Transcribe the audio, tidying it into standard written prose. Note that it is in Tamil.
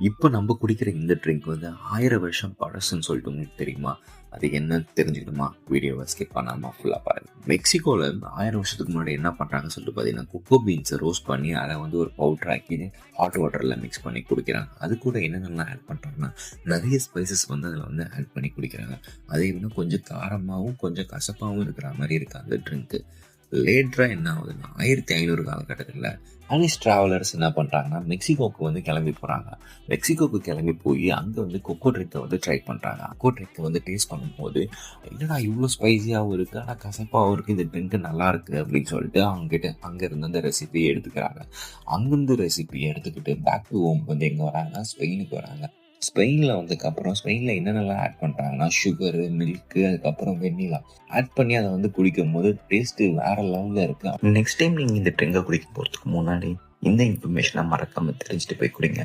இப்போ நம்ம குடிக்கிற இந்த ட்ரிங்க் வந்து 1000 வருஷம் பழசுன்னு சொல்லிட்டு உங்களுக்கு தெரியுமா? அது என்னன்னு தெரிஞ்சுக்கணுமா? வீடியோவை ஸ்கிப் பண்ணாமல் ஃபுல்லாக பாருங்கள். மெக்சிகோவில் 1000 வருஷத்துக்கு முன்னாடி என்ன பண்ணுறாங்கன்னு சொல்லிட்டு பார்த்தீங்கன்னா, கொக்கோ பீன்ஸை ரோஸ்ட் பண்ணி அதை வந்து ஒரு பவுடர் ஆக்கி ஹாட் வாட்டரில் மிக்ஸ் பண்ணி குடிக்கிறாங்க. அது கூட என்னென்னலாம் ஆட் பண்ணுறாங்கன்னா, நிறைய ஸ்பைசஸ் வந்து அதில் வந்து ஆட் பண்ணி குடிக்கிறாங்க. அதே இன்னும் கொஞ்சம் காரமாகவும் கொஞ்சம் கசப்பாகவும் இருக்கிற மாதிரி இருக்குது அந்த ட்ரிங்க்கு. லேட்டராக என்ன ஆகுதுன்னா 1500 காலகட்டத்தில் ஸ்பானிஷ் ட்ராவலர்ஸ் என்ன பண்ணுறாங்கன்னா மெக்சிகோவுக்கு வந்து கிளம்பி போகிறாங்க. மெக்சிகோவுக்கு கிளம்பி போய் அங்கே வந்து கொக்கோ ட்ரிங்கை வந்து ட்ரை பண்ணுறாங்க. கொக்கோ ட்ரிங்கை வந்து டேஸ்ட் பண்ணும்போது என்னடா இவ்வளோ ஸ்பைஸியாகவும் இருக்குது, ஆனால் கசப்பாகவும் இருக்குது, இந்த ட்ரிங்க்கு நல்லா இருக்குது அப்படின்னு சொல்லிட்டு அவங்ககிட்ட அங்கே இருந்து அந்த ரெசிபியை எடுத்துக்கிறாங்க. அங்கேருந்து ரெசிபியை எடுத்துக்கிட்டு பேக் டு ஹோம் வந்து எங்கே வராங்க? ஸ்பெயினுக்கு வராங்க. ஸ்பெயினில் வந்ததுக்கப்புறம் ஸ்பெயினில் என்னென்னலாம் ஆட் பண்ணுறாங்கன்னா சுகரு, மில்க்கு, அதுக்கப்புறம் வெண்ணிலா ஆட் பண்ணி அதை வந்து குடிக்கும் போது டேஸ்ட்டு வேறு லெவலில் இருக்குது. நெக்ஸ்ட் டைம் நீங்கள் இந்த ட்ரிங்கை குடிக்க போகிறதுக்கு முன்னாடி இந்த இன்ஃபர்மேஷனை மறக்காமல் தெரிஞ்சுட்டு போய் குடிங்க.